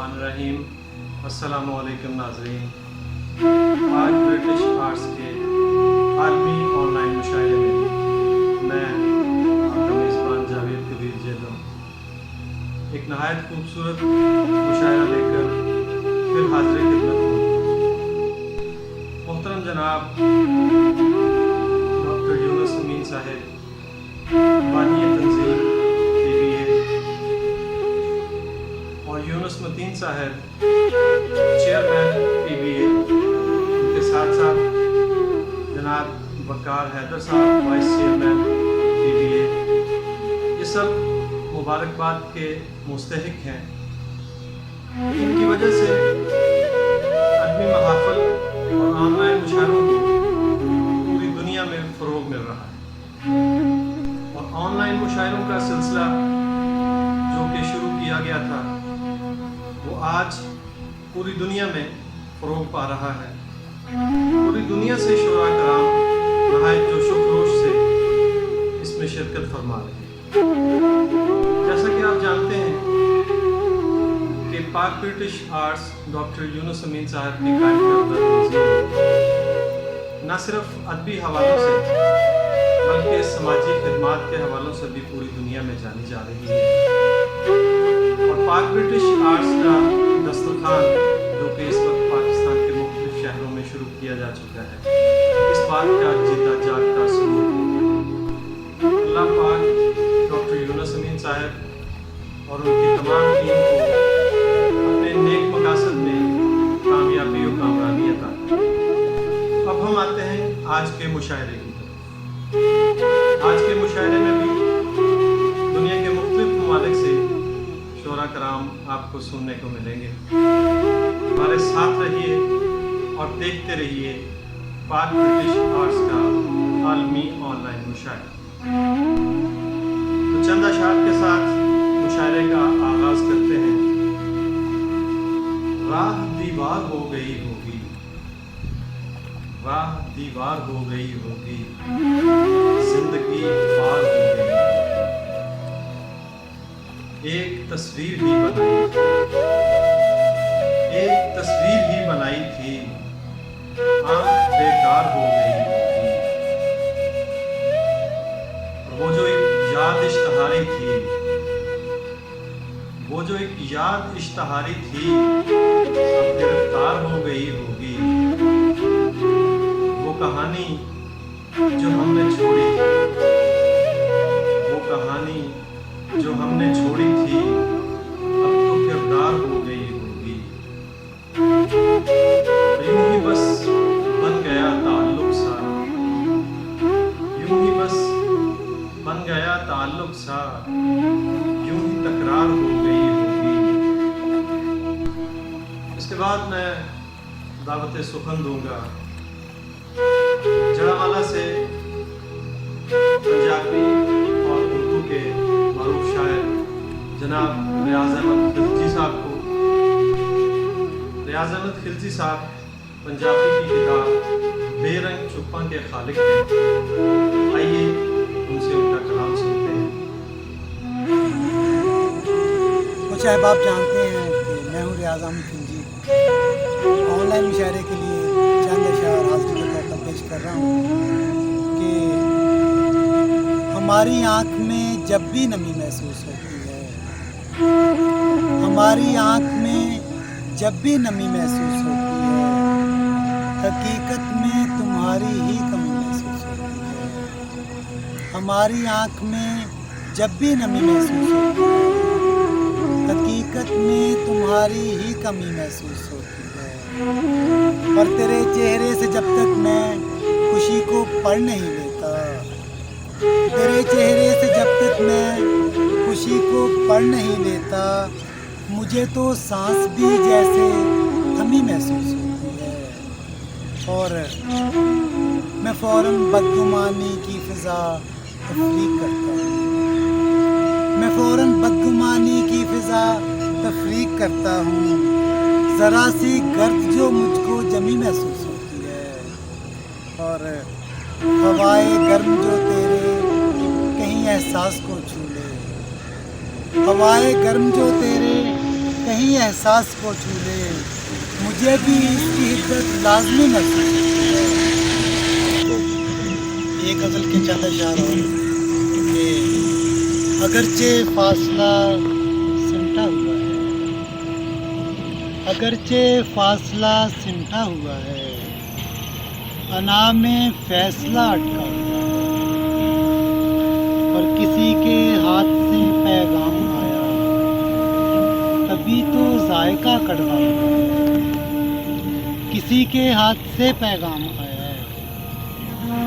बिस्मिल्लाहिर्रहमानिर्रहीम। अस्सलामु अलैकुम नाज़रीन। आज ब्रिटिश आर्ट्स के आलमी ऑनलाइन मुशायरे में मैं आपका मेज़बान जावेद कबीर जेलों एक नहायत खूबसूरत मुशायरा लेकर फिर हाज़िर खिदमत हूँ। मोहतरम जनाब डॉक्टर यूनुस अमीन साहब बानी तंजीम और यूनुस मतीन साहब चेयरमैन PBA, उनके साथ साथ जनाब बकार हैदर साहब वाइस चेयरमैन PBA, ये सब मुबारकबाद के मुस्तहिक हैं। इनकी वजह से अदबी महाफिल और ऑनलाइन मुशायरों को पूरी दुनिया में फ़रोग़ मिल रहा है और ऑनलाइन मुशायरों का सिलसिला जो कि शुरू किया गया था वो आज पूरी दुनिया में फ़रोग़ पा रहा है। पूरी दुनिया से शुरा कराम नहायत जोश व खरोश से इसमें शिरकत फरमा रहे हैं। जैसा कि आप जानते हैं कि पाक ब्रिटिश आर्ट्स डॉक्टर यूनुस अमीन साहब की कायम करदा तंजीम न सिर्फ अदबी हवालों से बल्कि समाजी खिदमात के हवालों से भी पूरी दुनिया में जानी जा रही है। और पाक ब्रिटिश आर्ट्स का दस्तरखान जो कि इस वक्त पाकिस्तान के मुख्तलिफ शहरों में शुरू किया जा चुका है, इस बात का जीता जागता सबूत है। अल्लाह पाक डॉक्टर यूनुस अमीन साहब और उनकी तमाम टीम को अपने नेक मकासद में कामयाबी और कामरानी अता करे। अब हम आते हैं आज के मुशायरे की तरफ। आज के मुशायरे में भी दुनिया के मुख्तलिफ ममालिक से शोरा कराम आपको सुनने को मिलेंगे। हमारे साथ रहिए और देखते रहिए पाक ब्रिटिश आर्ट्स का आलमी ऑनलाइन मुशायरा। तो चंद अशार के साथ मुशायरे का आगाज करते हैं। राह दीवार हो गई होगी, राह दीवार हो गई होगी, जिंदगी पार हो गई, एक तस्वीर ही बनाई थी, एक तस्वीर ही बनाई थी, आंख बेकार हो गई होगी। वो जो एक याद इश्तहारी थी, वो जो एक याद इश्तहारी थी, अब गिरफ्तार हो गई होगी। वो कहानी जो हमने छोड़ी थी, वो कहानी जो हमने छोड़ी थी, अब तो किरदार हो गई होगी। यूं ही बस बन गया ताल्लुक सा, यूं ही बस बन गया ताल्लुक सा, यूं ही तकरार हो गई होगी। इसके बाद मैं दावत सुखन दूंगा जड़ावाला से पंजाबी और उर्दू के मारूफ शायर जनाब रियाज अहमद खिलजी साहब को। रियाज अहमद खिलजी साहब पंजाबी की किताब बेरंग चुप्पा के खालिक हैं। आइए उनसे उनका कलाम सुनते हैं। कुछ आप जानते हैं कि मैं हूँ रियाज अहमद खिलजी। ऑनलाइन मुशायरे के लिए चंद अशार हाजिर के तौर पर पेश कर रहा हूँ कि हमारी आँख में जब भी नमी महसूस होती है, हमारी आँख में जब भी नमी महसूस होती है, हकीकत में तुम्हारी ही कमी महसूस होती है। हमारी आँख में जब भी नमी महसूस होती है, हकीकत में तुम्हारी ही कमी महसूस होती है। और तेरे चेहरे से जब तक मैं खुशी को पढ़ नहीं लेता, तेरे चेहरे से जब तक मैं खुशी को पढ़ नहीं लेता, मुझे तो सांस भी जैसे थमी महसूस होती है। और मैं फ़ौरन बदगुमानी की फ़िज़ा तफ़रीक करता हूँ, मैं फ़ौरन बदगुमानी की फ़िज़ा तफ़रीक करता हूँ। ज़रा सी गर्द जो मुझको जमी महसूस होती है और हवाए गर्म जो तेरे कहीं एहसास को छू ले, हवाए गर्म जो तेरे कहीं एहसास को छू ले, मुझे भी इसकी हिद्दत लाजमी महसूस होती है। एक गज़ल के चंद अशार और कि अगरचे फासला सिमटा हुआ है, अगरचे फासला सिमटा हुआ है, अना में फैसला अटका हुआ है, और किसी के हाथ से पैगाम आया, तभी तो जायका कड़वा हुआ है, किसी के हाथ से पैगाम आया,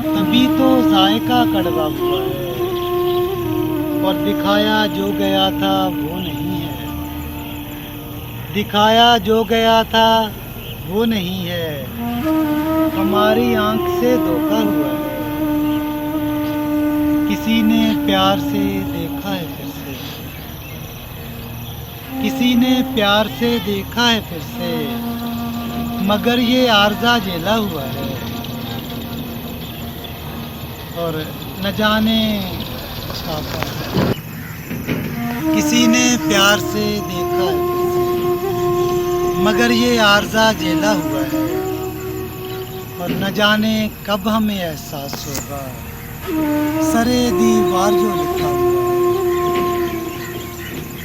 तभी तो जायका कड़वा हुआ है, और दिखाया जो गया था वो नहीं है, दिखाया जो गया था वो नहीं है, हमारी आंख से धोखा हुआ है, किसी ने प्यार से देखा है फिर से, किसी ने प्यार से देखा है फिर से, मगर ये आर्जा झेला हुआ है, और न जाने किसी ने प्यार से देखा है फिर से, मगर ये आर्जा झेला हुआ है, और न जाने कब हमें एहसास होगा, सरे दीवार जो लिखा हुआ है,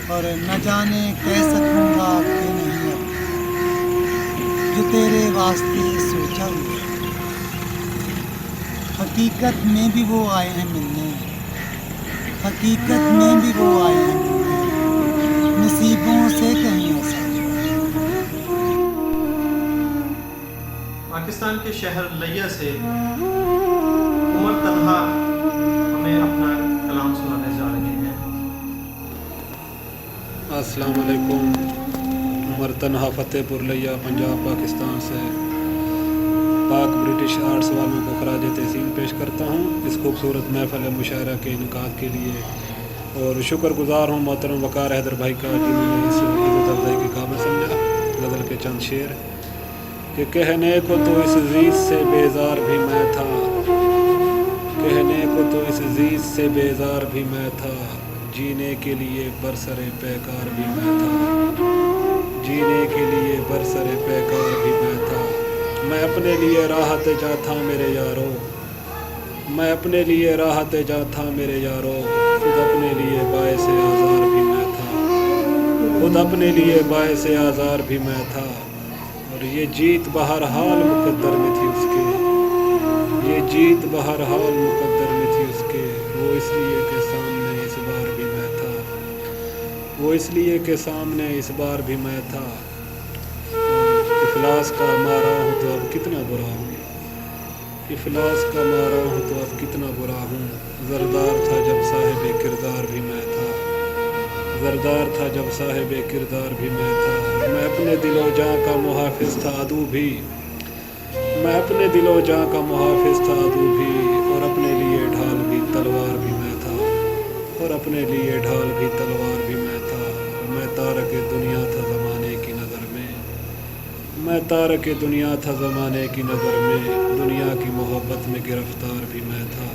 और न जाने कह सकूँगा कि नहीं अब जो तेरे वास्ते सोचा हुआ है। हकीकत में भी वो आए हैं मिलने, हकीकत में भी वो आए हैं मिलने, नसीबों से कहीं ऐसा। पाकिस्तान के शहर लिया से उमर तन्हा हमें अपना कलाम सुनाने जा रहे हैं। अस्सलाम वालेकुम। उमर तन्हा फतेहपुर लिया पंजाब पाकिस्तान से पाक ब्रिटिश आर्ट्स वालों को खराज तहसीन पेश करता हूँ इस खूबसूरत महफिल मुशायरा के इनकाद के लिए, और शुक्रगुजार हूँ मोहतरम वकार हैदर भाई का जिन्होंने इस इज़्ज़त अफ़ज़ाई के काबिल समझा। गज़ल के चंद शेर कि कहने को तो इस जीत से बेजार भी मैं था, कहने को तो इस जीत से बेजार भी मैं था, जीने के लिए बरसरे पैकार भी मैं था, जीने के लिए बरसरे पैकार भी मैं था, मैं अपने लिए राहत जाता मेरे यारो, मैं अपने लिए राहत जाता मेरे यारो, खुद अपने लिए बायस आज़ार भी मैं था, खुद अपने लिए बायस आज़ार भी मैं था, और ये जीत बहरहाल मुकद्दर में थी उसके, ये जीत बहरहाल मुकद्दर में थी उसके, वो इसलिए के सामने इस बार भी मैं था, वो इसलिए के सामने इस बार भी मैं था, इफलास का मारा हूँ तो अब कितना बुरा हूँ, इफलास का मारा हूँ तो अब कितना बुरा हूँ, ज़रदार था जब साहिब किरदार भी मैं था, ज़रदार था जब साहिब किरदार भी मैं था, मैं अपने दिलो जाँ का मुहाफिज था अदू भी, मैं अपने दिलो जाँ का मुहाफिज था अदू भी, और अपने लिए ढाल भी तलवार भी मैं था, और अपने लिए ढाल भी तलवार भी मैं था, मैं तारक दुनिया था ज़माने की नज़र में, मैं तारक दुनिया था ज़माने की नज़र में, दुनिया की मोहब्बत में गिरफ़्तार भी मैं था,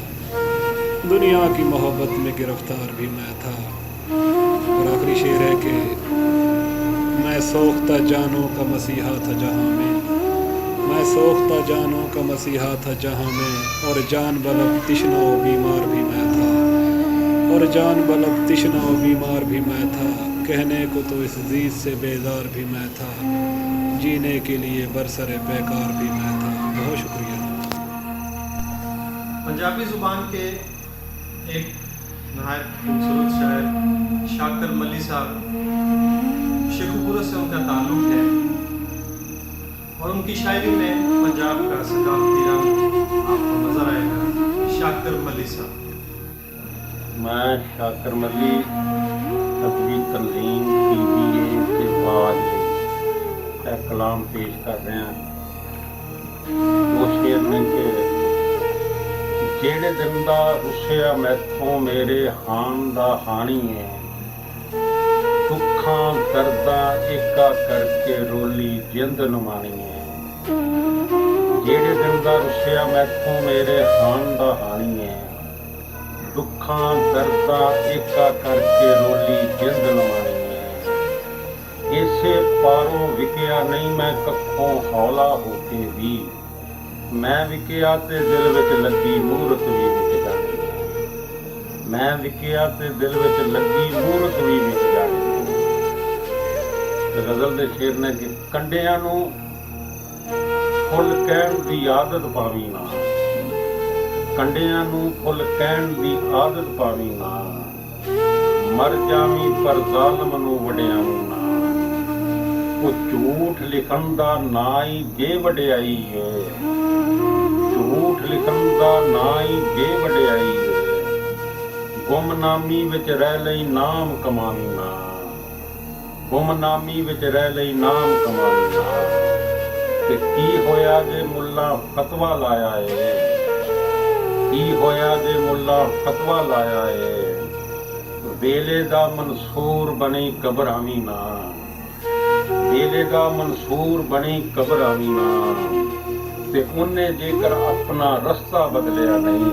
दुनिया की मोहब्बत में गिरफ़्तार भी मैं था। और आखिरी शेर है कि मैं सोख्ता जानों का मसीहा था जहाँ में, मैं सोख्ता जानों का मसीहा था जहाँ में, और जान बलब तिश्ना व बीमार भी मैं था, और जान बलब तिश्ना व बीमार भी मैं था, कहने को तो इस जीत से बेजार भी मैं था, जीने के लिए बरसरे पैकार भी मैं था। बहुत शुक्रिया। पंजाबी ज़ुबान के एक नहायत खूबसूरत शायर शाकर मली साहब, शेखुपुरा से उनका ताल्लुक़ है, और उनकी शायरी में पंजाब का सकाफती रंग आपको नज़र आएगा। शाकर मली साहब। मैं शाकर मली अदबी तलीम PBA के बाद एक कलाम पेश कर रहे हैं। वो शेर में कि जेड़े दिन दा रुसिया मैथों मेरे हान दा हानी है, दुखां दर्दा एका करके रोली जिंद नुमानी है, जेड़े दिन दा रुसिया मैथों मेरे हान दा हानी है, दुखां दर्दा एका करके रोली जिंद नुमानी है, इस ਕਿਸੇ ਪਾਰੋਂ ਵਿਕਿਆ ਨਹੀਂ ਮੈਂ ਕੱਖੋਂ ਹੌਲਾ ਹੋ ਕੇ ਵੀ, ਮੈਂ ਵਿਕਿਆ ਤੇ ਦਿਲ ਵਿੱਚ ਲੱਗੀ ਮੂਰਤ ਵੀ ਵਿਕ ਜਾਣੀ, ਮੈਂ ਵਿਕਿਆ ਤੇ ਦਿਲ ਵਿੱਚ ਲੱਗੀ ਮੂਰਤ ਵੀ ਵਿਕ ਜਾਣੀ। ਗਜ਼ਲ ਦੇ ਸ਼ੇਰ ਨੇ ਕਿ ਕੰਡਿਆਂ ਨੂੰ ਫੁੱਲ ਕਹਿਣ ਦੀ ਆਦਤ ਪਾਵੀ ਨਾ, ਕੰਡਿਆਂ ਨੂੰ ਫੁੱਲ ਕਹਿਣ ਦੀ ਆਦਤ ਪਾਵੀ ਨਾ, ਮਰ ਜਾਵੀਂ ਪਰ ਜ਼ਾਲਮ ਨੂੰ ਵਡਿਆਵੀਂ ਨਾ। ਉਹ ਝੂਠ ਲਿਖਣ ਦਾ ਨਾਂ ਹੀ ਬੇਵਡਿਆਈ ਏ, ਝੂਠ ਲਿਖਣ ਦਾ ਨਾਂ ਹੀ ਬੇਵਡਿਆਈ ਏ। ਗੁੰਮਨਾਮੀ ਵਿੱਚ ਰਹਿ ਲਈ ਨਾਮ ਕਮਾਵੀਂ ਨਾ, ਗੁੰਮਨਾਮੀ ਵਿੱਚ ਰਹਿ ਲਈ ਨਾਮ ਕਮਾਵੀਂ ਨਾ। ਤੇ ਕੀ ਹੋਇਆ ਜੇ ਮੁੱਲਾ ਫਤਵਾ ਲਾਇਆ ਏ, ਕੀ ਹੋਇਆ ਜੇ ਮੁੱਲਾ ਫਤਵਾ ਲਾਇਆ ਏ। ਵੇਲੇ ਦਾ ਮਨਸੂਰ ਬਣੀ ਘਬਰਾਵੀਂ ਨਾ, ਵੇਲੇ ਦਾ ਮਨਸੂਰ ਬਣੀ ਘਬਰਾਵੀਂ ਨਾ। ਤੇ ਉਹਨੇ ਜੇਕਰ ਆਪਣਾ ਰਸਤਾ ਬਦਲਿਆ ਨਹੀਂ,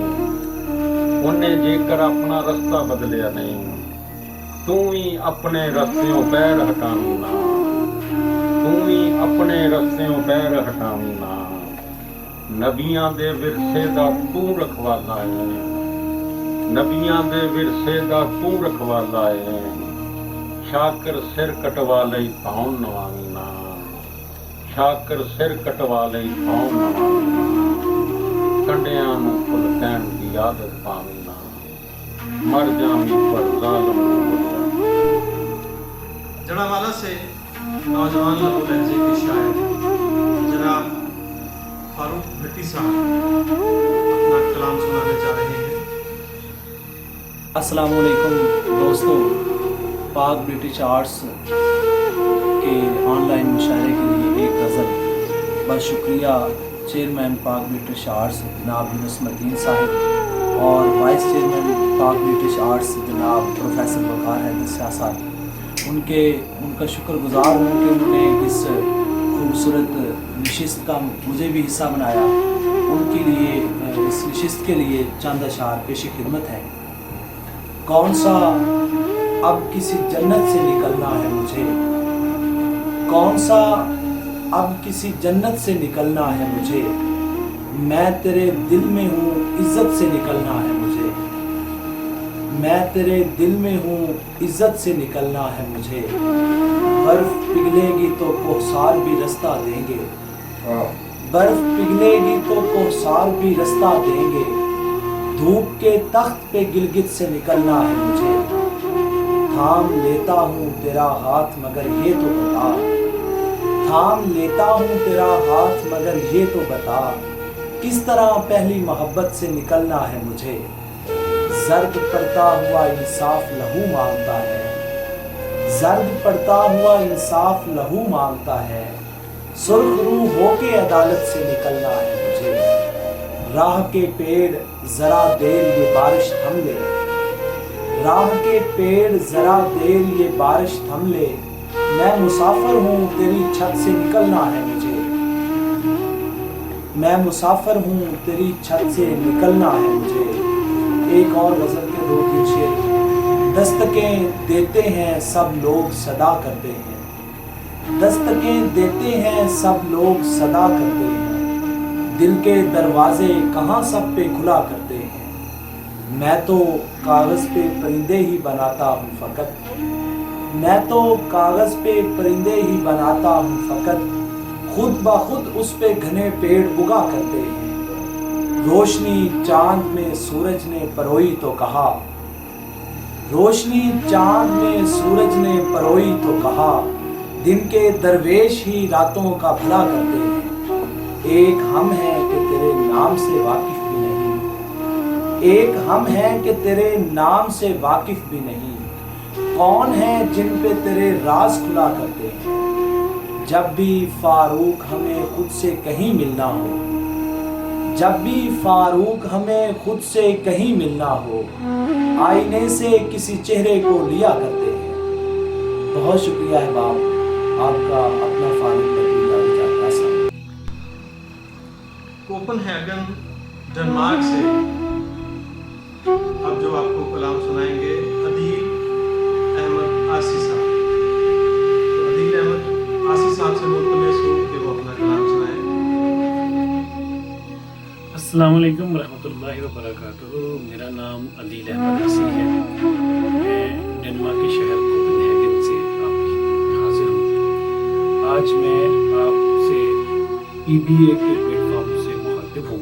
ਉਹਨੇ ਜੇਕਰ ਆਪਣਾ ਰਸਤਾ ਬਦਲਿਆ ਨਹੀਂ, ਤੂੰ ਵੀ ਆਪਣੇ ਰਸਤਿਓਂ ਪੈਰ ਹਟਾਵੀਂ ਨਾ, ਤੂੰ ਵੀ ਆਪਣੇ ਰਸਤਿਓਂ ਪੈਰ ਹਟਾਵੀਂ ਨਾ। ਨਬੀਆਂ ਦੇ ਵਿਰਸੇ ਦਾ ਤੂੰ ਰਖਵਾਲਾ ਹੈ, ਨਬੀਆਂ ਦੇ ਵਿਰਸੇ ਦਾ ਤੂੰ ਰਖਵਾਲਾ ਹੈ। ਸ਼ਾਕਰ ਸਿਰ ਕਟਵਾ ਲਈ ਪਾਉਣ ਨਵਾਵੀਂ ਨਾ, ਸ਼ਾਕਰ ਸਿਰ ਕਟਵਾ ਲਈ ਪਾਉਣ ਨਵਾਵੀਂ ਨਾ। ਕੰਡਿਆਂ ਨੂੰ ਫੁੱਲ ਕਹਿਣ ਦੀ ਆਦਤ ਪਾਵੀਂ ਨਾ, ਮਰ ਜਾਵੀਂ ਪਰ ਜ਼ਾਲਮ ਨੂੰ ਵਡਿਆਵੀਂ। जड़ावाला से नौजवान लघु लहजे के शायर जनाब फारूक भट्टी साहब अपना कलाम सुनाने जा रहे हैं। अस्सलाम वालेकुम दोस्तों, पाक ब्रिटिश आर्ट्स के ऑनलाइन मुशायरे के लिए एक गज़ल। बस शुक्रिया चेयरमैन पाक ब्रिटिश आर्ट्स जनाब यूनुस मतीन साहब और वाइस चेयरमैन पाक ब्रिटिश आर्ट्स जनाब प्रोफेसर वक़ार हैदर शाह साहब, उनका शुक्रगुजार हूँ कि उन्होंने इस खूबसूरत नशिस्त का मुझे भी हिस्सा बनाया। उनके लिए इस नशिस्त के लिए चंद अशार पेश खिदमत है। कौन सा अब किसी जन्नत से निकलना है मुझे, कौन सा अब किसी जन्नत से निकलना है मुझे। मैं तेरे दिल में हूँ इज़्ज़त से निकलना है मुझे, मैं तेरे दिल में हूँ इज़्ज़त से निकलना है मुझे। बर्फ़ पिघलेगी तो कोहसार भी रास्ता देंगे, बर्फ़ पिघलेगी तो कोहसार भी रास्ता देंगे। धूप के तख्त पे गिलगित से निकलना है मुझे। थाम लेता हूँ तेरा हाथ मगर ये तो बता, थाम लेता हूँ तेरा हाथ मगर ये तो बता, किस तरह पहली मोहब्बत से निकलना है मुझे। जर्द पड़ता हुआ इंसाफ लहू मांगता है, जर्द पड़ता हुआ इंसाफ लहू मांगता है। सुर्ख रूह होके अदालत से निकलना है मुझे। राह के पेड़ जरा देर ये बारिश थम ले, राह के पेड़ जरा देर ये बारिश थम ले। मैं मुसाफिर हूँ तेरी छत से निकलना है मुझे, मैं मुसाफिर हूँ तेरी छत से निकलना है मुझे। एक और गज़ल के 2-3 शेर। दस्तकें देते हैं सब लोग सदा करते हैं, दस्तकें देते हैं सब लोग सदा करते हैं। दिल के दरवाजे कहाँ सब पे खुला करते हैं। मैं तो कागज़ पे परिंदे ही बनाता हूँ फ़कत, मैं तो कागज़ पे परिंदे ही बनाता हूँ फ़कत। खुद ब खुद उस पे घने पेड़ उगा करते हैं। रोशनी चांद में सूरज ने परोई तो कहा, रोशनी चांद में सूरज ने परोई तो कहा। दिन के दरवेश ही रातों का भला करते हैं। एक हम हैं कि तेरे नाम से वाकिफ भी नहीं, एक हम हैं कि तेरे नाम से वाकिफ भी नहीं। कौन है जिन पे तेरे राज खुला करते हैं। जब भी फारूक हमें खुद से कहीं मिलना हो, जब भी फारूक हमें खुद से कहीं मिलना हो, आईने से किसी चेहरे को लिया करते हैं। बहुत शुक्रिया है बाप, आपका अपना फारूक भट्टी। कोपनहेगन डेनमार्क से अब जो आपको कलाम सुनाएंगे अदील अहमद आसी साहब। तो अदील अहमद अस्सलाम वालेकुम रहमतुल्लाहि व बरकातुहू। मेरा नाम अदील अहमद हसी है। मैं डेनमार्क के शहर कोपेनहेगन से आप हाजिर हूँ। आज मैं आपसे PBA के प्लेटफॉर्म से मुखातिब हूँ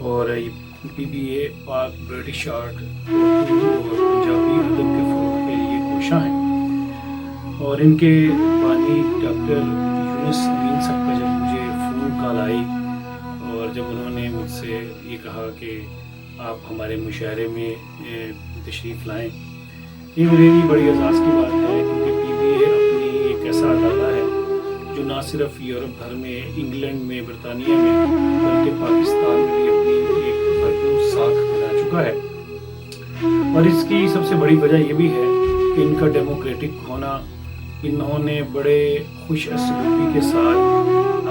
और ये PBA पाक ब्रिटिश आर्ट उर्दू और पंजाबी अदब के फ़रोग़ के लिए कोशां है। और इनके बानी डॉक्टर यूनुस अमीन साहब का जब मुझे फ़ोन कॉल आई और जब उन्होंने मुझसे ये कहा कि आप हमारे मुशायरे में तशरीफ़ लाएं, ये मेरे लिए बड़ी एजाज़ की बात है, क्योंकि PBA अपनी एक ऐसा अदारा है जो ना सिर्फ यूरोप भर में, इंग्लैंड में, बरतानिया में, बल्कि पाकिस्तान में भी अपनी एक भरपूर साख बना चुका है। और इसकी सबसे बड़ी वजह ये भी है कि इनका डेमोक्रेटिक होना, इन्होंने बड़े खुश असलूबी के साथ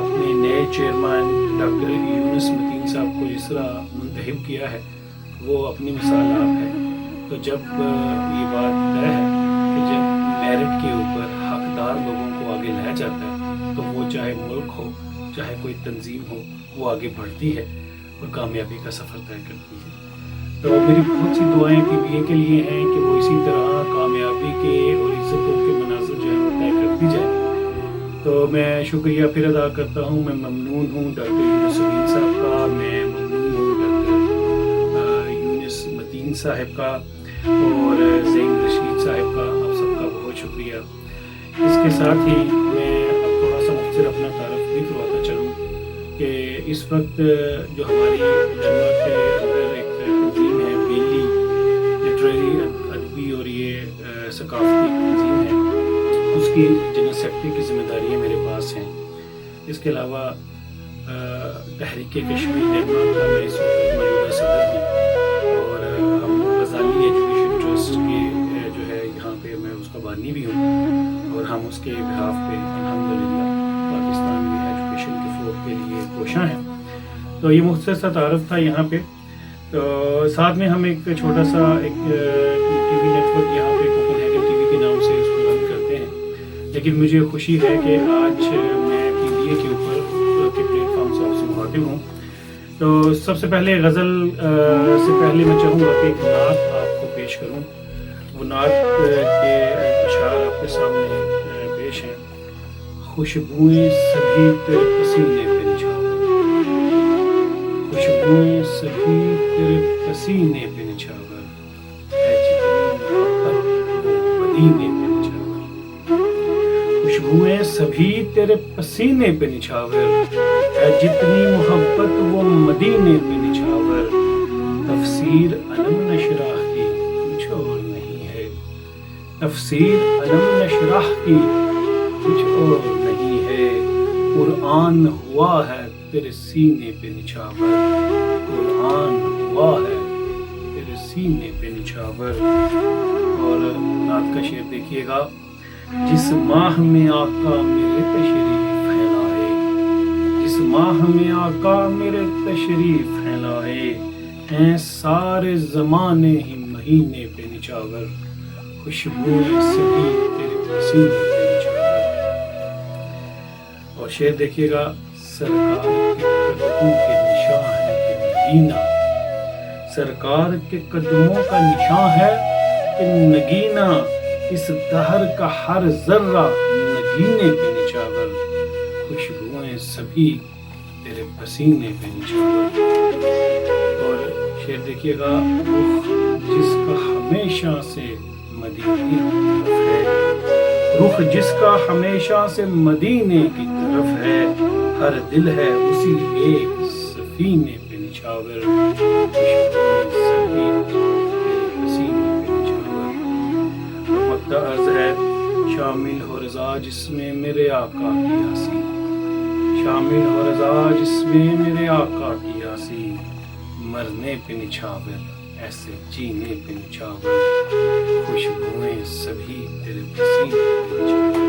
अपने नए चेयरमैन डॉक्टर यूनुस मतीन साहब को जिस तरह मुंतखब किया है, वो अपनी मिसाल आप है। तो जब ये बात तय है कि जब मेरिट के ऊपर हकदार लोगों को आगे लाया जाता है, तो वो चाहे मुल्क हो, चाहे कोई तंजीम हो, वो आगे बढ़ती है और कामयाबी का सफ़र तय करती है। तो मेरी बहुत सी दुआएं PBA के लिए हैं कि वो इसी तरह कामयाबी के और इज़्ज़तों के मनाज़िर जो है वो तय करती जाए। तो मैं शुक्रिया फिर अदा करता हूँ। मैं ममनून हूँ डॉक्टर यूनुस अमीन साहब का, मैं ममनून हूँ डॉक्टर यूनुस मतीन साहब का और ज़ैन रशीद साहब का। आप सबका बहुत शुक्रिया। इसके साथ ही मैं अब थोड़ा सा मुख्तर अपना तारफ़ भी करवाता चलूँ कि इस वक्त जो हमारी डेनमार्क के अंदर एक तंजीम है, बेली लिटरेरी अदबी और ये सकाफ़ती तंजीम है, उसकी जनरल सेक्रेटरी की जिम्मेदारियाँ मेरे पास हैं। इसके अलावा तहरीक कश्मीर डेनमार्क का मैं इस वक्त मौजूदा सदर हूँ और हम गज़ाली एजुकेशन ट्रस्ट के जो है यहाँ पे मैं उसका बानी भी हूँ और हम उसके बिहाफ पे अल्हम्दुलिल्लाह पाकिस्तान में एजुकेशन के फ़रोग़ के लिए कोशां हैं। तो ये मुख्तसर सा तारफ़ था यहाँ पे। तो साथ में हम एक छोटा सा एक TV नेटवर्क यहाँ पे कोपेनहेगन TV के नाम से उसको रन करते हैं। लेकिन मुझे खुशी है कि आज मैं PBA के ऊपर के प्लेटफॉर्म से आपसे मुखातिब हूँ। तो सबसे पहले गज़ल से पहले मैं चाहूँगा कि एक नात आपको पेश करूँ। वो नात के अशार आपके सामने पेश हैं। खुशबुएं सभी तेरे पसीने पे निछावर, खुशबुएं सभी तेरे पसीने पे निछावर, है जितनी मोहब्बत वो मदीने पे निछावर। खुशबुएं सभी तेरे पसीने पे निछावर, है जितनी मोहब्बत वो मदीने पे निछावर। तफसीर अलम नशराह की कुछ और नहीं है, तफसीर अलम नशराह की कुछ और नहीं है। कुरान हुआ है तेरे सीने पे निछावर, कुरान हुआ है तेरे सीने पे निछावर। और नात का शेर देखिएगा। जिस माह में आका मेरे तशरीफ फैलाए, जिस माह में आका मेरे तशरीफ फैलाए, हैं सारे ज़माने ही महीने पे निछावर। खुशबुएं सभी तेरे पसीने पे निछावर। और शेर देखिएगा। सरकार के कदमों के निशान है कि नगीना, सरकार के कदमों का निशान है कि नगीना, इस दहर का हर जर्रा नगीने पे निछावर। खुशबुएं सभी तेरे पसीने पे निछावर। और शेर देखिएगा। रुख जिसका हमेशा से मदीने की तरफ है, रुख जिसका हमेशा से मदीने की तरफ है, हर दिल है उसी एक सफीने पे निछावर। खुशबुएं सभी तेरे पसीने पे निछावर। वक्त अर्ज़ है शामिल हो रज़ा जिसमें मेरे आका की हंसी, शामिल हो रज़ा जिसमें मेरे आका की हंसी। मरने पे निछावर ऐसे जीने पे निछावर। खुशबुएं सभी तेरे पसीने पे निछावर,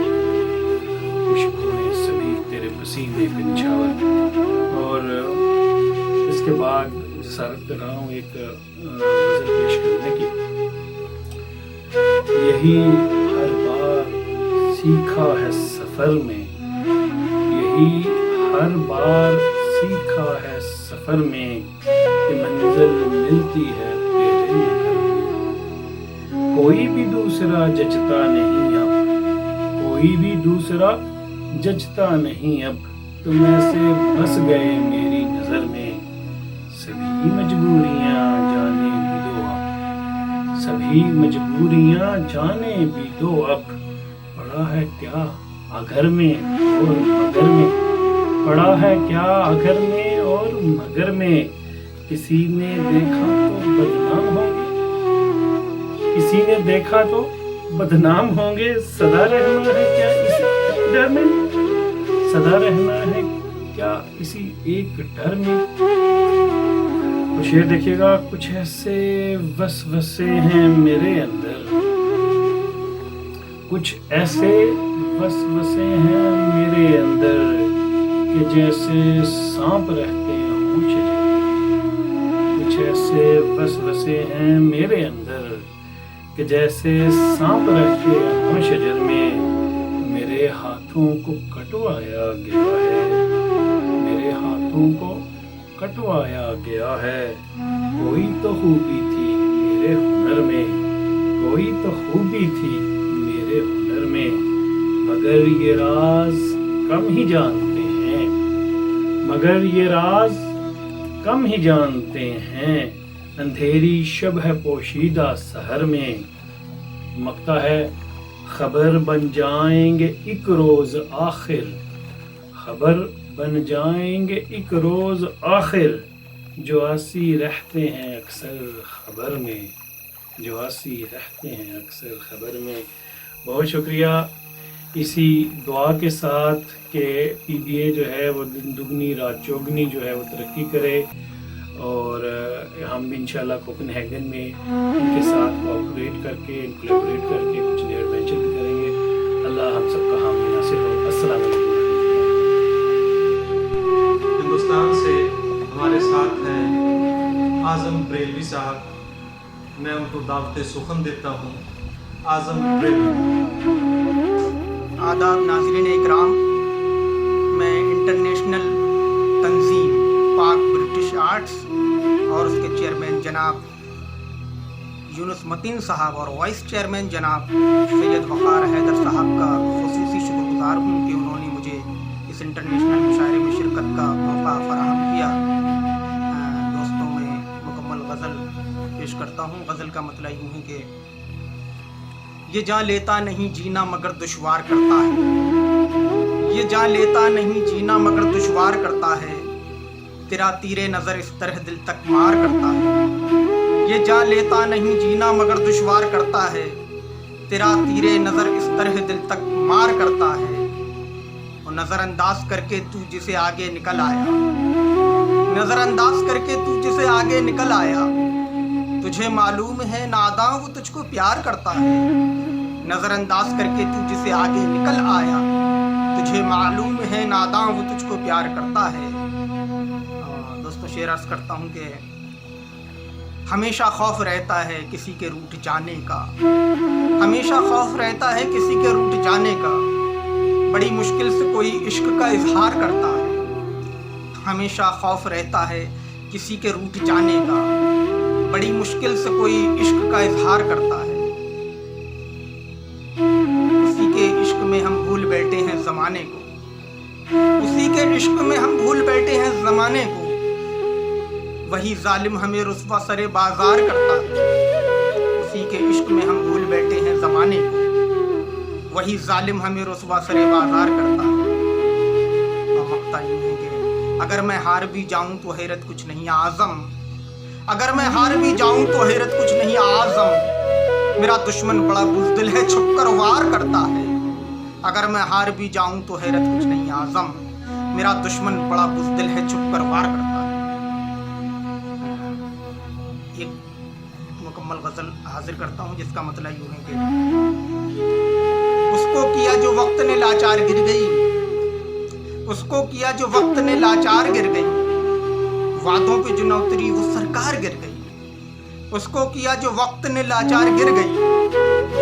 खुशबुएं सभी तेरे पसीने पे निछावर। और इसके बाद सर कर रहा हूँ एक गज़ल पेश करने की। यही हर बार सीखा है सफ़र में, यही हर बार सीखा है सफ़र में, कि मंजिल मिलती है तेरे नगर में। कोई भी दूसरा जचता नहीं अब, कोई भी दूसरा जचता नहीं अब, तुम ऐसे बस गए मेरी नजर में। सभी मजबूरियां जाने भी दो अब, सभी मजबूरियां जाने भी दो अब। पड़ा है क्या अगर में और मगर में, पड़ा है क्या अगर में और मगर में। किसी ने देखा तो बदनाम होंगे, किसी ने देखा तो बदनाम होंगे। सदा रहना है क्या इसी डर में, सदा रहना है क्या इसी एक डर में। तो शेर देखिएगा, कुछ ऐसे वसवसे हैं मेरे अंदर, कुछ ऐसे वसवसे हैं मेरे अंदर कि जैसे सांप रहते हों शजर में। कुछ ऐसे वसवसे हैं मेरे अंदर कि जैसे सांप रहते हों शजर में। मेरे हाथों को कटवाया गया है, मेरे हाथों को कटवाया गया है। कोई तो खूबी थी मेरे हुनर में, कोई तो खूबी थी मेरे हुनर में। मगर ये राज कम ही जानते हैं, मगर ये राज कम ही जानते हैं। अंधेरी शब है पोशीदा सहर में, मकता है खबर बन जाएंगे एक रोज आखिर, खबर बन जाएंगे एक रोज आखिर। जो आसी रहते हैं अक्सर खबर में, जो आसी रहते हैं अक्सर खबर में। बहुत शुक्रिया। इसी दुआ के साथ कि PBA जो है वो दिन दुगनी रात चौगनी जो है वो तरक्की करे, और हम भी इंशाल्लाह कोपेनहेगन में इनके साथ कोऑपरेट करके, कोलैबोरेट करके कुछ नए एडवेंचर भी करेंगे। अल्लाह हम सबका हामी नासिर हो। अस्सलाम वालेकुम। हिंदुस्तान से हमारे साथ हैं आज़म बरेलवी साहब, मैं उनको दावत सुखन देता हूँ। आज़म बरेलवी। आदाब नाज़रीन इकराम, मैं इंटरनेशनल तंजीम पाक ब्रिटिश आर्ट्स और उसके चेयरमैन जनाब यूनुस मतीन साहब और वाइस चेयरमैन जनाब सैयद वक़ार हैदर साहब का ख़ुसूसी शुक्रगुज़ार हूँ कि उन्होंने मुझे इस इंटरनेशनल मुशायरे में शिरकत का मौका फराहम किया। दोस्तों, मैं मुकम्मल गज़ल पेश करता हूँ। गज़ल का मतलब यूँ है कि ये जान लेता नहीं जीना मगर दुश्वार करता है, ये जान लेता नहीं जीना मगर दुश्वार करता है। तेरा तीरे नज़र इस तरह दिल तक मार करता है। ये जान लेता नहीं जीना मगर दुश्वार करता है। तेरा तीरे नज़र इस तरह दिल तक मार करता है। और नज़रअंदाज करके तू जिसे आगे निकल आया, नज़रअंदाज करके तू जिसे आगे निकल आया। तुझे मालूम है नादां वो तुझको प्यार करता है। नज़रअंदाज करके तू जिसे आगे निकल आया। तुझे मालूम है नादां वो तुझको प्यार करता है। दोस्तों, शेर अर्ज़ करता हूँ कि हमेशा खौफ रहता है किसी के रूठ जाने का, हमेशा खौफ रहता है किसी के रूठ जाने का। बड़ी मुश्किल से कोई इश्क का इजहार करता है। हमेशा खौफ रहता है किसी के रूठ जाने का, बड़ी मुश्किल से कोई इश्क का इजहार करता है। उसी के इश्क में हम भूल बैठे हैं ज़माने को, उसी के इश्क में हम भूल बैठे हैं ज़माने को। वही जालिम हमें रुस्वा सरे बाजार करता है। उसी के इश्क में हम भूल बैठे हैं ज़माने को, वही जालिम हमें रुस्वा सरे बाजार करता है। और मकता यूँ है कि अगर मैं हार भी जाऊँ तो हैरत कुछ नहीं आज़म, अगर मैं हार भी जाऊं तो हैरत कुछ नहीं आज़म। मेरा दुश्मन बड़ा बुज़दिल है छुप कर वार करता है। अगर मैं हार भी जाऊं तो हैरत कुछ नहीं आज़म। मेरा दुश्मन बड़ा बुज़दिल है छुप कर वार करता है। एक मुकम्मल गज़ल हाजिर करता हूं जिसका मतलब यूं है कि उसको किया जो वक्त ने लाचार गिर गई, उसको किया जो वक्त ने लाचार गिर गई। वादों पे जो न उतरी वो सरकार गिर गई। उसको किया जो वक्त ने लाचार गिर गई।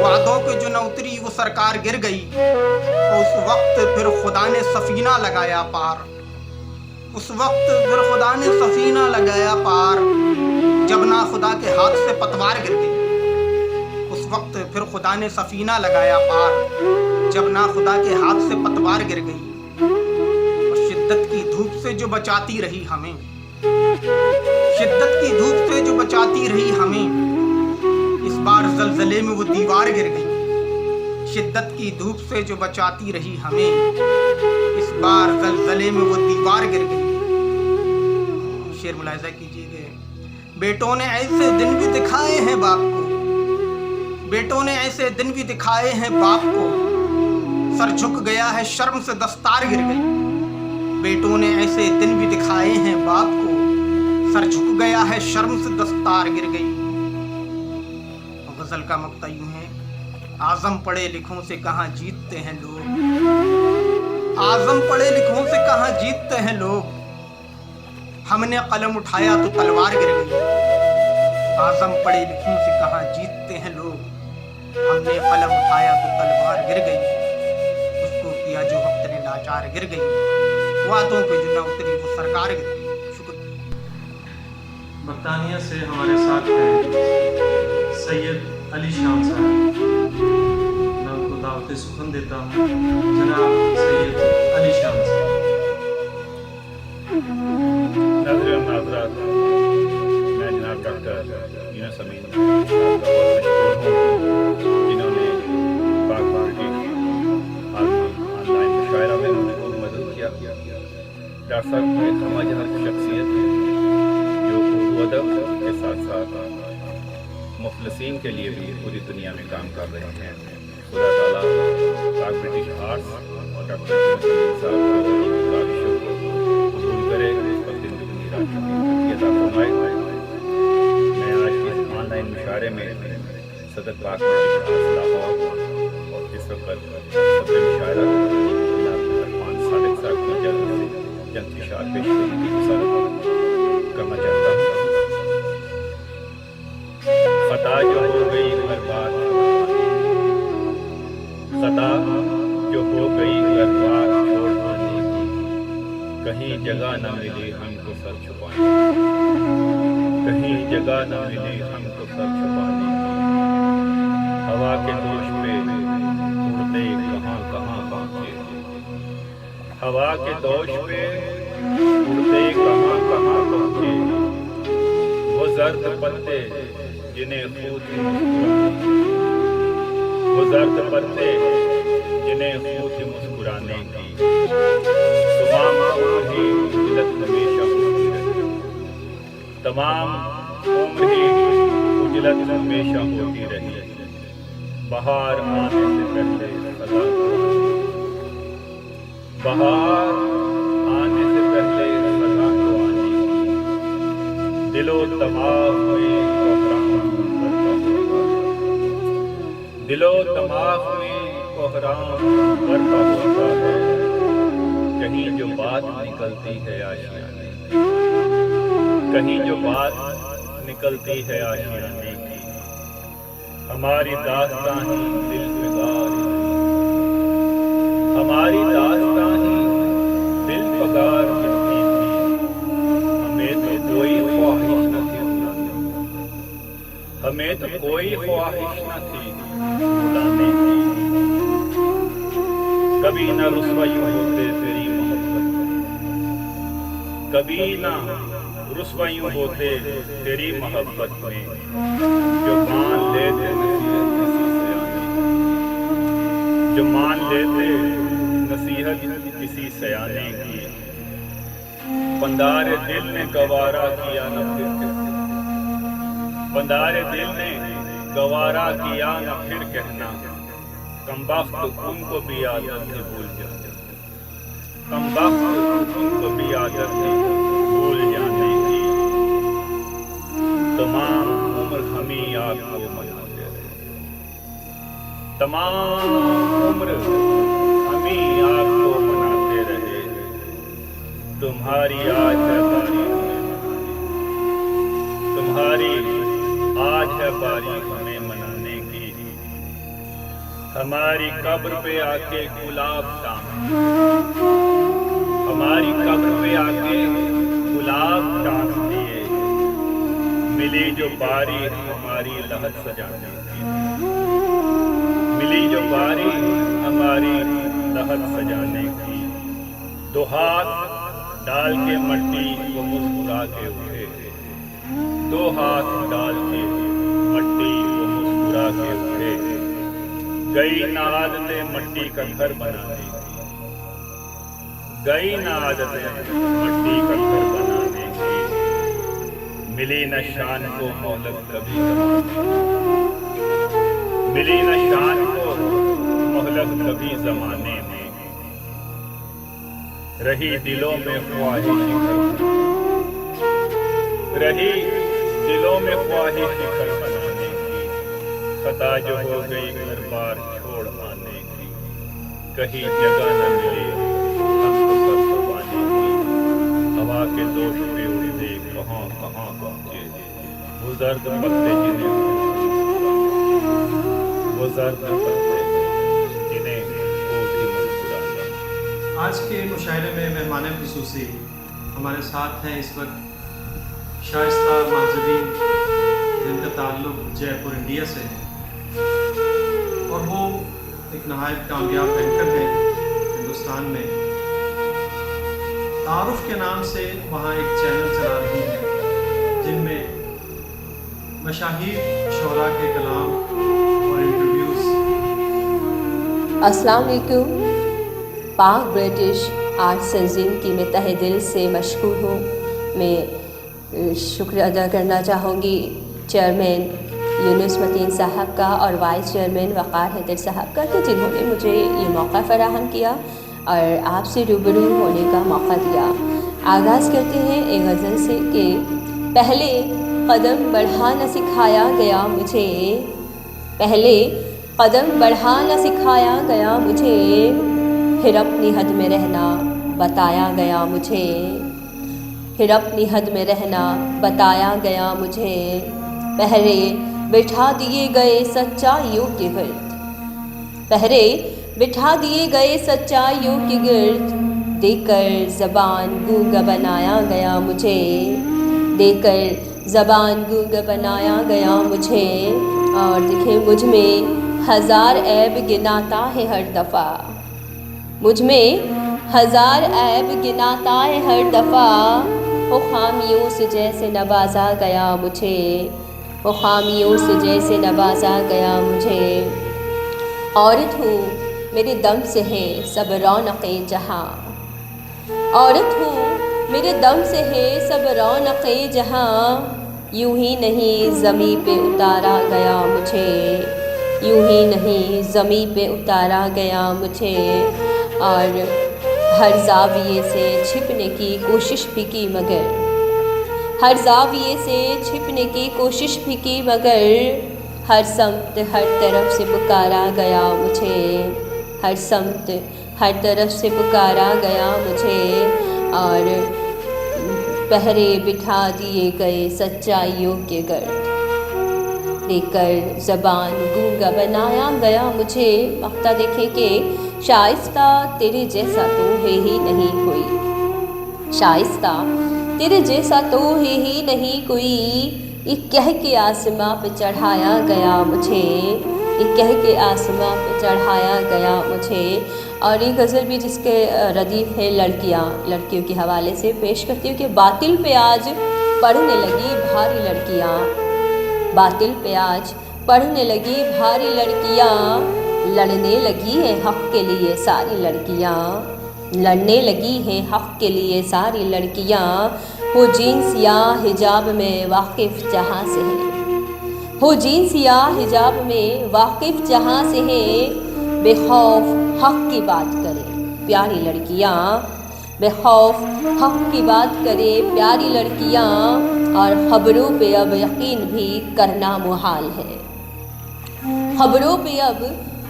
वादों पे जो न उतरी वो सरकार गिर गई। और उस वक्त फिर खुदा ने सफीना लगाया पार। उस वक्त फिर खुदा ने सफीना लगाया पार, जब ना खुदा के हाथ से पतवार गिर गई। उस वक्त फिर खुदा ने सफीना लगाया पार, जब ना खुदा के हाथ से पतवार गिर गई। और शिद्दत की धूप से जो बचाती रही हमें, शिद्दत की धूप से जो बचाती रही हमें, इस बार जलजले में वो दीवार गिर गई। शिद्दत की धूप से जो बचाती रही हमें, इस बार जलजले में वो दीवार गिर गई। शेर मुलाहिजा कीजिए, बेटों ने ऐसे दिन भी दिखाए हैं बाप को, बेटों ने ऐसे दिन भी दिखाए हैं बाप को, सर झुक गया है शर्म से दस्तार गिर गई। बेटों ने ऐसे दिन भी दिखाए हैं बाप को, सर झुक गया है शर्म से दस्तार गिर गई। गजल का मक्ता यूं है, आजम पढ़े लिखों से कहाँ जीतते हैं लोग, आजम पढ़े लिखों से कहाँ जीतते हैं लोग, हमने कलम उठाया तो तलवार गिर गई। आजम पढ़े लिखों से कहाँ जीतते हैं लोग, हमने कलम उठाया तो तलवार गिर गई। उसको किया जो वक्त ने लाचार गिर गई, वादों पे जो न उतरी वो सरकार गिर गई। शुक्रिया। बरतानिया से हमारे साथ हैं सैयद अली शान साहब, मैं उनको दावत सुखन देता हूँ। जनाब सैयद अली शान साहब। नाज़रीन नाज़रात, मैं जनाब डॉक्टर यूनुस अमीन साहब का बहुत मशहूर हूँ, जिन्होंने पाक ब्रिटिश ऑनलाइन मुशायरा में उन्होंने बहुत मदद किया। डॉक्टर साहब एक हमाजहत शख्सियत है जो उर्दू अदब के साथ साथ मुखलसीन के लिए भी पूरी दुनिया में काम कर रहे हैं। खुदा ताला पाक ब्रिटिश आर्ट्स और डॉक्टर यूनुस अमीन साहब की काविशों को कबूल करे, और जिंदगी राशि अता फरमाए। मैं आज के ऑनलाइन मुशायरे में सदर पाक ब्रिटिश आर्ट्स लाहौर और इस वक्त सदर मुशायरा अरमान सादिक साहब की जल्द इशार पेश करना चाहता हूँ। खता जो हो गई बर्बाद, खता जो हो गई बर्बाद छोड़ पाने की, कहीं जगह न मिली हमको सर छुपाने, कहीं जगह न मिली हमको सर छुपाने की। हवा के दोष पे उड़ते कहाँ कहाँ पहुँचे, हवा के दोष पे उड़ते कहाँ कहाँ पहुँचे। वो जर्द पत्ते जिन्हें खूब वो जर्द पत्ते जिन्हें खूब मुस्कुराने की, तमाम उम्र ही उजलत हमेशा होती रही, तमाम उम्र ही उजलत हमेशा होती रही। बहार आने से पहले सदा बहार आने से पहले सदा को आने की, दिलो तमाम में दिलो तमाम में कोहराम बरपा होता है। कहीं जो बात निकलती है आशियाने, कहीं जो बात निकलती है आशियाने की, हमारी दास्तां ही दिल पगार, हमारी दास्तां ही दिल पगार करती थी। हमें तो कोई ख्वाहिश न थी, हमें तो कोई ख्वाहिश न थी उड़ाने की। कभी न रुसवाई होते तेरी मोहब्बत, कभी न रुसवाई होते तेरी मोहब्बत में, जो मान लेते नसीहत किसी सयाने, जो मान लेते नसीहत किसी सयाने की। पंदारे दिल ने गवारा किया न फिर, पंदारे दिल ने गवारा किया न फिर कहना, कमबख्त उनको भी आदत थी भूल जाने, कमबख्त उनको भी आदत थी भूल जाने की। तमाम उम्र हम ही आपको मनाते रहे, तमाम उम्र हम ही आपको मनाते रहे। तुम्हारी आज है बारी हमें मनाने, तुम्हारी आज है बारी हमें मनाने की। हमारी कब्र पे आके गुलाब टांग, हमारी कब्र पे आके गुलाब टांग दिए, मिली जो बारी हमारी लहद सजाने की, मिली जो बारी हमारी लहद सजाने की, दो हाथ डाल के मट्टी वो मुस्कुरा के उठे, दो हाथ डाल के मट्टी वो मुस्कुरा के उठे, गई ना आदतें मट्टी का घर बनाने की, गई ना आदतें मट्टी का घर बनाने की, मिली न शान को मोहलत कभी ज़माने की, मिली न शान को मोहलत कभी ज़माने में, रही दिलों में ख्वाहिश घर, रही दिलों में ख्वाहिश घर बनाने की, खता जो हो गई घर बार छोड़ आने की, कहीं जगह न मिले हमको सर छुपाने की, हवा के दोष पे उड़े कहाँ कहाँ पहुँचे, वो जर्द पत्ते जिन्हें वो जर्द पत्ते जिन्हें वो भी मुस्कुराने। आज के मुशायरे में मेहमान खुसूसी हमारे साथ हैं इस वक्त शाइस्ता महजबीन, जिनका ताल्लुक जयपुर इंडिया से है और वो एक नहायत कामयाब एंकर है हिंदुस्तान में। तारुफ के नाम से वहाँ एक चैनल चला रही है जिनमें मशाहिर शोरा के कलाम और इंटरव्यूज़। अस्सलाम वालेकुम। पाक ब्रिटिश आर्ट्स तंजीम की मैं तहे दिल से मशकूर हूँ। मैं शुक्रिया अदा करना चाहूँगी चेयरमैन यूनुस मतीन साहब का और वाइस चेयरमैन वक़ार हैदर साहब का कि जिन्होंने मुझे ये मौका फ़राहम किया और आपसे रूबरू होने का मौका दिया। आगाज़ करते हैं एक गज़ल से कि पहले कदम बढ़ाना सिखाया गया मुझे, पहले कदम बढ़ाना सिखाया गया मुझे, फिर अपनी हद में रहना बताया गया मुझे, फिर अपनी हद में रहना बताया गया मुझे, पहरे बिठा दिए गए सच्चाइयों के गिर्द, पहरे बिठा दिए गए सच्चाइयों के गिर्द, देकर ज़बान गूंगा बनाया गया मुझे, देकर ज़बान गूंगा बनाया गया मुझे। और देखें मुझ में हज़ार ऐब गिनाता है हर दफ़ा, मुझ में हज़ार ऐब गिनाता है हर दफ़ा, वो खामियों से जैसे नवाजा गया मुझे, वो खामियों से जैसे नवाजा गया मुझे। औरत हूँ मेरे दम से है सब रौनक़े जहाँ, औरत हूँ मेरे दम से है सब रौनक़े जहाँ, यूं ही नहीं ज़मीं पे उतारा गया मुझे, यूं ही नहीं ज़मीं पे उतारा गया मुझे। और हर ज़ाविये से छिपने की कोशिश भी की मगर, हर ज़ाविये से छिपने की कोशिश भी की मगर, हर समत हर तरफ से पुकारा गया मुझे, हर समत हर तरफ से पुकारा गया मुझे। और पहरे बिठा दिए गए सच्चाइयों के गर्द, देकर ज़बान गूंगा बनाया गया मुझे। मक्ता देखें कि शाइस्ता तेरे जैसा तो है ही नहीं कोई, शाइस्ता तेरे जैसा तो है ही नहीं कोई, एक कह के आसमां पे चढ़ाया गया मुझे, एक कह के आसमां पे चढ़ाया गया मुझे। और ये गज़ल भी जिसके रदीफ़ है लड़कियाँ, लड़कियों के हवाले से पेश करती हूँ कि बातिल पे आज पढ़ने लगी भारी लड़कियाँ, बातिल पे आज पढ़ने लगी भारी लड़कियाँ, लड़ने लगी है हक़ के लिए सारी लड़कियाँ, लड़ने लगी हैं हक़ के लिए सारी लड़कियाँ। हो जीन्स या हिजाब में वाकिफ़ जहाँ से है, हो जीन्स या हिजाब में वाकिफ़ जहाँ से है, बेखौफ हक़ की बात करे प्यारी लड़कियाँ, बेखौफ हक़ की बात करे प्यारी लड़कियाँ। और ख़बरों पे अब यकीन भी करना मुहाल है, ख़बरों पे अब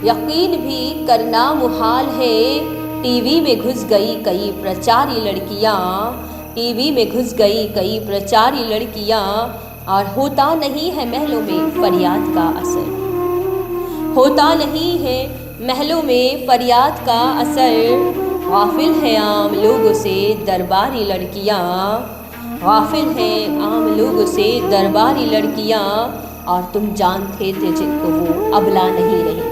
यकीन भी करना मुहाल है। टीवी में घुस गई कई प्रचारी लड़कियाँ, टीवी में घुस गई कई प्रचारी लड़कियाँ। और होता नहीं है महलों में फरियाद का असर, होता नहीं है महलों में फरियाद का असर, गाफिल हैं आम लोगों से दरबारी लड़कियाँ, गाफिल हैं आम लोगों से दरबारी लड़कियाँ, और तुम जानते थे जिनको वो अबला नहीं रही।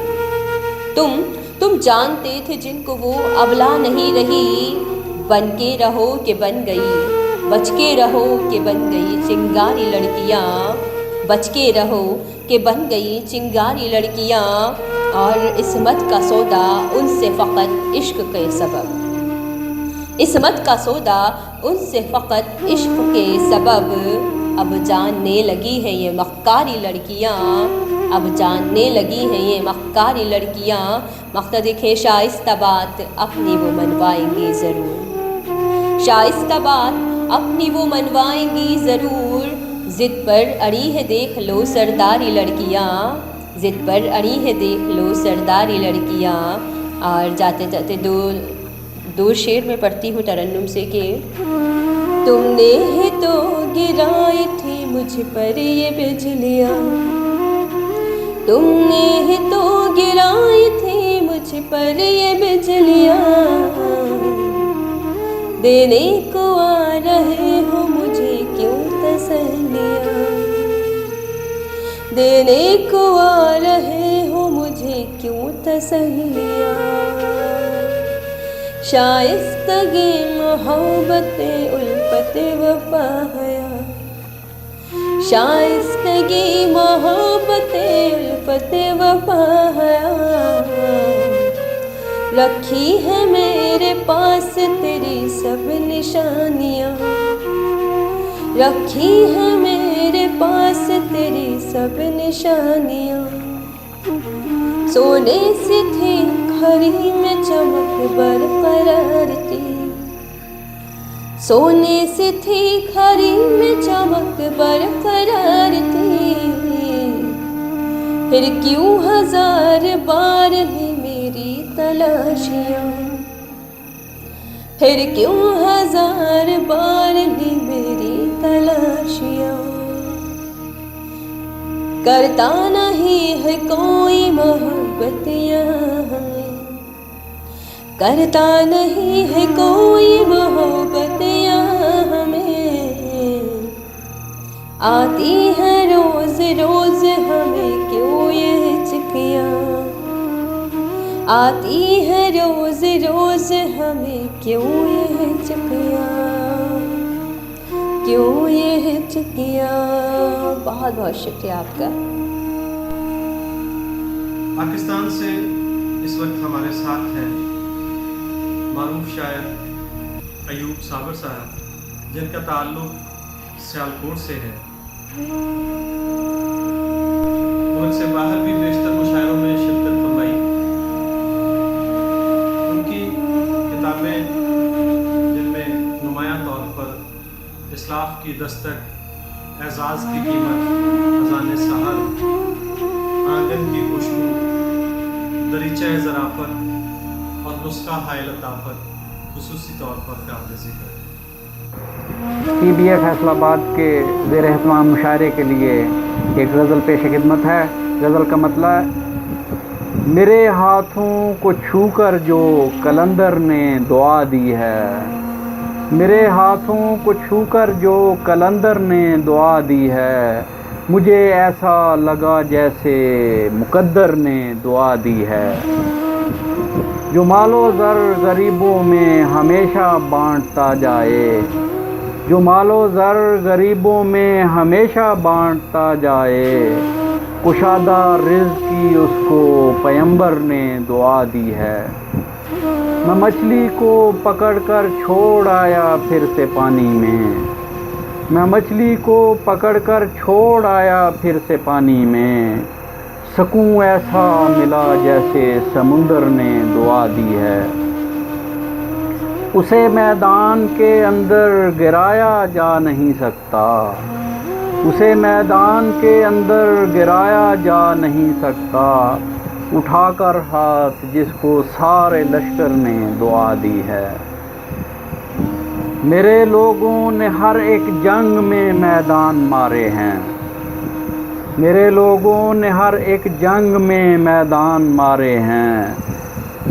तुम जानते थे जिनको वो अबला नहीं रही। बन के रहो कि बन गई, बच के रहो कि बन गई चिंगारी लड़कियाँ, बच के रहो कि बन गई चिंगारी लड़कियाँ। और इसमत का सौदा उनसे फ़कत इश्क के सबब, इसमत का सौदा उनसे फ़कत इश्क के सबब। अब जानने लगी हैं ये मक्कारी लड़कियाँ, अब जानने लगी हैं ये मक्कारी लड़कियाँ। मक़सद खे शाइस्ता बात अपनी वो मनवाएंगी ज़रूर, शाइस्ता बात अपनी वो मनवाएंगी ज़रूर। ज़िद पर अड़ी है देख लो सरदारी लड़कियाँ, ज़िद पर अड़ी है देख लो सरदारी लड़कियाँ। और जाते जाते दो शेर में पढ़ती हूँ तरन्नुम से कि तुमने ही तो गिराई थी मुझ पर ये बिजलियाँ, तुमने ही तो गिराई थी मुझ पर ये बिजलियाँ। देने को आ रहे हो मुझे क्यों तसल्लियाँ, देने को आ रहे हो मुझे क्यों तसल्लियाँ। शाइस्तगी मोहब्बत उल्फत वफा हया, शाइस्तगी मोहब्बत उल्फत वफा हया। रखी है मेरे पास तेरी सब निशानियाँ, रखी है मेरे पास तेरी सब निशानियाँ। सोने से थी खरी में चमक बरकरार थी, सोने से थी खरी में चमक बरकरार थी। फिर क्यों हजार बार ली मेरी तलाशियाँ, फिर क्यों हजार बार ली मेरी तलाशियाँ। करता नहीं है कोई मोहब्बत यहाँ हमें, करता नहीं है कोई मोहब्बत यहाँ हमें। आती है रोज रोज हमें क्यों ये हिचकियाँ, आती है रोज रोज हमें क्यों ये हिचकियाँ, क्यों ये हिचकियाँ। बहुत बहुत शुक्रिया आपका। पाकिस्तान से इस वक्त हमारे साथ हैं मारूफ शायर अयूब साबर साहब, जिनका ताल्लुक़ सियालकोट से है। मुल्क से बाहर भी बेशतर मुशायरों में शिरकत फरमाई। उनकी किताबें जिनमें नुमायां तौर पर इस्लाफ की दस्तक, एजाज़ की कीमत, अज़ान सहर, आंगन की खुशबू, दरीचा ज़राफ़त और नुस्खा हाय लताफ़त खुसूसी तौर पर काबिल ज़िक्र है। PBA फैसलाबाद के ज़ेर एहतमाम मुशायरे के लिए एक गज़ल पेश खिदमत है। गज़ल का मतलब: मेरे हाथों को छूकर जो कलंदर ने दुआ दी है, मेरे हाथों को छूकर जो कलंदर ने दुआ दी है, मुझे ऐसा लगा जैसे मुकद्दर ने दुआ दी है। जो मालो ज़र गरीबों में हमेशा बांटता जाए, जो मालो ज़र गरीबों में हमेशा बांटता जाए, कुशादा रिज़्क़ की उसको पैगंबर ने दुआ दी है। मैं मछली को पकड़कर छोड़ आया फिर से पानी में, मैं मछली को पकड़कर छोड़ आया फिर से पानी में, सकून ऐसा मिला जैसे समुंदर ने दुआ दी है। उसे मैदान के अंदर गिराया जा नहीं सकता, उसे मैदान के अंदर गिराया जा नहीं सकता, उठाकर हाथ जिसको सारे लश्कर ने दुआ दी है। मेरे लोगों ने हर एक जंग में मैदान मारे हैं, मेरे लोगों ने हर एक जंग में मैदान मारे हैं,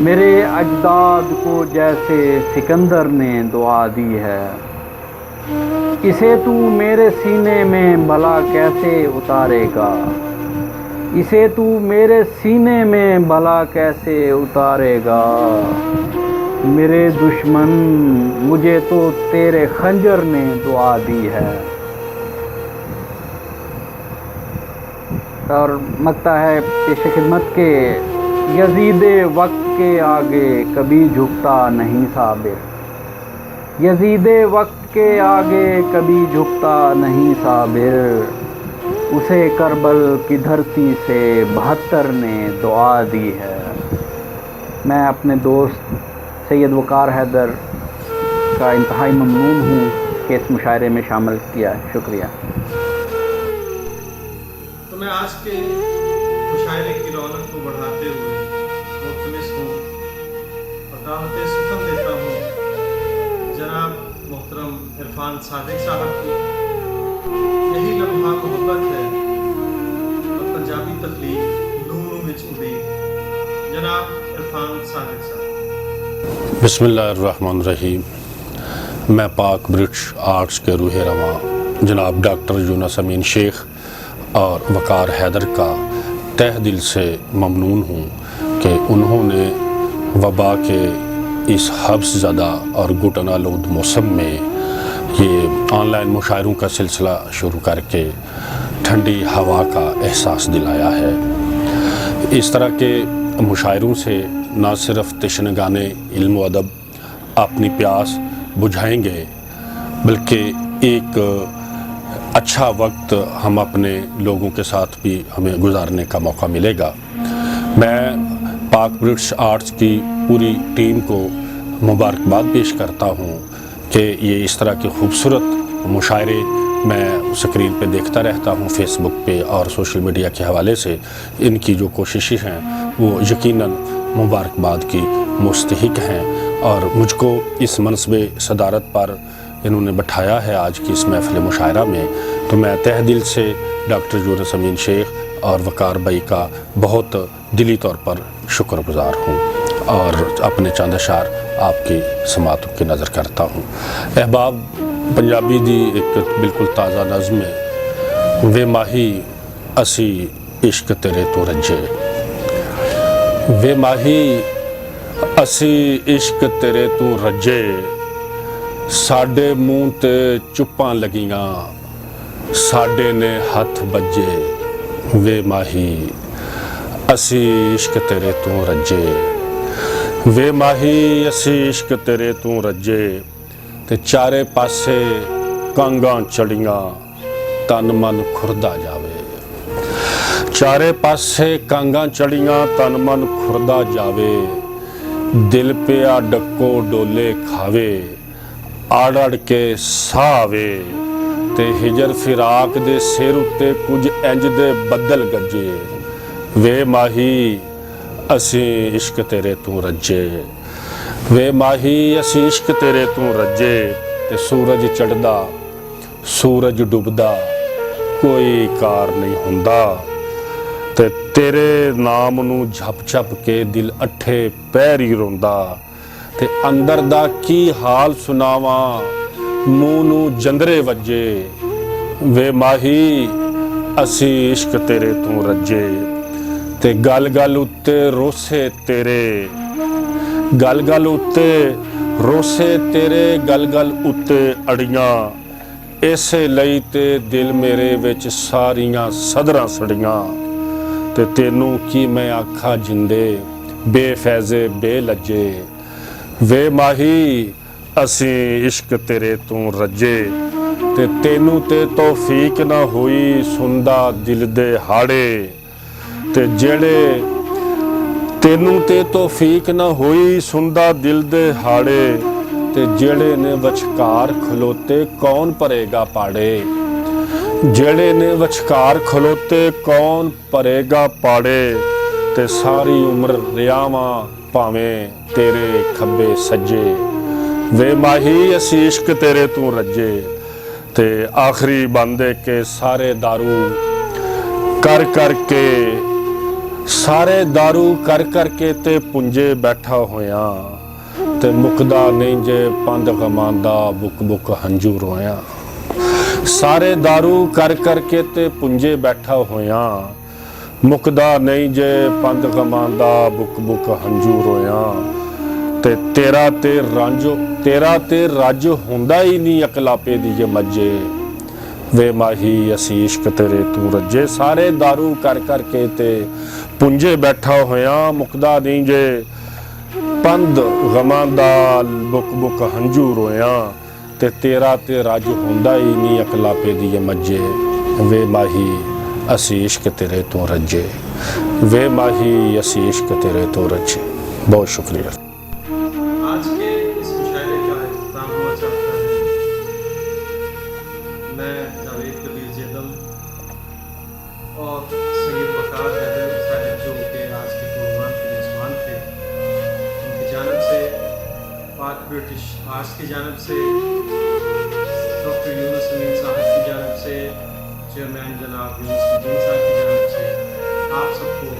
मेरे अजदाद को जैसे सिकंदर ने दुआ दी है, इसे तू मेरे सीने में भला कैसे उतारेगा, इसे तू मेरे सीने में भला कैसे उतारेगा। मेरे दुश्मन, मुझे तो तेरे खंजर ने दुआ दी है। और मकता है पेश खिदमत के यजीदे वक्त के आगे कभी झुकता नहीं साबिर, यजीदे वक्त के आगे कभी झुकता नहीं साबिर, उसे करबल की धरती से 72 ने दुआ दी है। मैं अपने दोस्त सैयद वकार हैदर का इंतहाई ममनून हूँ कि इस मुशायरे में शामिल किया। शुक्रिया। तो मैं आज के मुशायरे की रौनक को बढ़ाते हुए मुख्तलिस हूँ और दावत सुखन देता हूँ जनाब मोहतरम इरफान सादिक साहब की। यही लम्हा मोहब्बत है और पंजाबी तख्लीक नूर विच उड़ीद। जनाब इरफान सादिक साहब। बिस्मिल्लाहिर्रहमानिर्रहीम। मैं पाक ब्रिटिश आर्ट्स के रूह रवां जनाब डॉक्टर यूनुस अमीन शेख और वकार हैदर का तह दिल से ममनून हूँ कि उन्होंने वबा के इस हब्स ज़दा और घुटन आलूद मौसम में ये ऑनलाइन मुशायरों का सिलसिला शुरू करके ठंडी हवा का एहसास दिलाया है। इस तरह के मुशायरों से न सिर्फ तशनगाने इल्म व अदब अपनी प्यास बुझाएंगे बल्कि एक अच्छा वक्त हम अपने लोगों के साथ भी हमें गुजारने का मौका मिलेगा। मैं पाक ब्रिटिश आर्ट्स की पूरी टीम को मुबारकबाद पेश करता हूँ कि ये इस तरह के खूबसूरत मुशायरे मैं स्क्रीन पे देखता रहता हूँ फेसबुक पे और सोशल मीडिया के हवाले से। इनकी जो कोशिशें हैं वो यकीनन मुबारकबाद की मुस्तहिक हैं और मुझको इस मनसबे सदारत पर इन्होंने बैठाया है आज की इस महफिल मुशायरा में। तो मैं तह दिल से डॉक्टर यूनुस अमीन शेख और वकार भाई का बहुत दिली तौर पर शुक्रगुजार हूँ और अपने चंद अशार आपकी समातों की नज़र करता हूँ। अहबाब पंजाबी दी एक बिल्कुल ताज़ा नज़्म है। वे माही असी इश्क तेरे तो रजे, वे माही असी इश्क तेरे तो रजे, साडे मूँह ते चुप्पां लगियां, साडे ने हथ बजे। वे माही असी इश्क तेरे तो रजे, वे माही असी इश्क तेरे तो रजे, ते चारे पासे कांगां चढ़ियां, तन मन खुरदा जावे। चारे पासे कांगां चढ़ियां, तन मन खुरदा जावे, दिल पिया डक्को डोले खावे, आड़ अड़ के सावे, ते हिजर फिराक दे सिर उत्ते कुछ इंज दे बदल गजे। वे माही असी इश्क तेरे तू रजे, वे माही असी इश्क तेरे तू रजे, ते सूरज चढ़दा सूरज डुबदा कोई कार नहीं हुंदा, ते तेरे नाम नू झप झप के दिल अठे पैरी रोंदा, ते अंदर दा की हाल सुनावा मूँह नू जंदरे वजे। वे माही असी इश्क तेरे तू रजे, ते गल गल उत्ते रोसे तेरे, गल गल उत्ते रोसे तेरे, गल गल उत्ते अड़ियां, इसे लई ते दिल मेरे विच सारियां सदरां सड़ियां, ते तेनू की मैं आखा जिंदे बेफैजे बेलजे। वे माही असी इश्क तेरे तू रजे, ते तेनू ते तौफीक ना होई सुनदा दिल दे हाड़े, ते जेड़े तेनू ते तौफीक ना होई सुनदा दिल दे हाड़े, ते जेड़े ने वचकार खलोते कौन भरेगा पाड़े। जेड़े ने वचकार खलोते कौन भरेगा पाड़े, ते सारी उम्र रियावां भावें तेरे खब्बे सज्जे। वे माही असी इश्क तेरे तू रजे, ते आखिरी बंदे के सारे दारू कर कर के ਸਾਰੇ दारू ਕਰ ਕਰਕੇ ਤੇ ਪੁੰਜੇ ਬੈਠਾ ਹੋਇਆ ਤੇ ਮੁਕਦਾ ਨਹੀਂ ਜੇ ਪੰਧ ਗਮਾਂ ਦਾ ਬੁੱਕ ਬੁੱਕ ਹੰਝੂ ਰੋਇਆ। ਸਾਰੇ दारू ਕਰ ਕਰਕੇ ਤੇ ਪੁੰਜੇ ਬੈਠਾ ਹੋਇਆ ਮੁਕਦਾ ਨਹੀਂ ਜੇ ਪੰਧ ਗਮਾਂ ਦਾ ਬੁੱਕ ਬੁੱਕ ਹੰਝੂ ਰੋਇਆ। ਤੇ ਤੇਰਾ ਤੇ ਰੱਜ ਹੁੰਦਾ ਹੀ ਨਹੀਂ ਅਕਲਾਪੇ ਦੀ ਜੇ ਮੱਜੇ ਵੇ ਮਾਹੀ ਅਸੀਂ ਇਸ਼ਕ ਤੇਰੇ ਤੂੰ ਰੱਜੇ। ਸਾਰੇ दारू ਕਰ ਕਰਕੇ ਤੇ ਪੁੰਜੇ ਬੈਠਾ ਹੋਇਆ ਮੁਕਦਾ ਨਹੀਂ ਜੇ ਪੰਧ ਗਮਾਂ ਦਾ ਬੁੱਕ ਬੁੱਕ ਹੰਝੂ ਰੋਇਆ। ਤੇ ਤੇਰਾ ਤੇ ਰੱਜ ਹੁੰਦਾ ਹੀ ਨਹੀਂ ਅਕਲਾਪੇ ਦੀ ਜੇ ਮੱਜੇ ਵੇ ਮਾਹੀ ਅਸੀਂ ਇਸ਼ਕ ਤੇਰੇ ਤੋਂ ਰੱਜੇ ਵੇ ਮਾਹੀ ਅਸੀਂ ਇਸ਼ਕ तेरे तो रज्जे। बहुत शुक्रिया। आज के इस मुशायरे का इख्तिताम हुआ चाहता है। मैं जावेद कबीर जेदम और सैयद वकार हैदर साहब जो कि आज के प्रोग्राम के मेज़बान थे, उनकी जानब से पाक ब्रिटिश आर्ट्स की जानब से डॉक्टर यूनुस अमीन साहब की जानब से चेयरमैन जनाब यूनुस मदीन साहब की जानब से आप सबको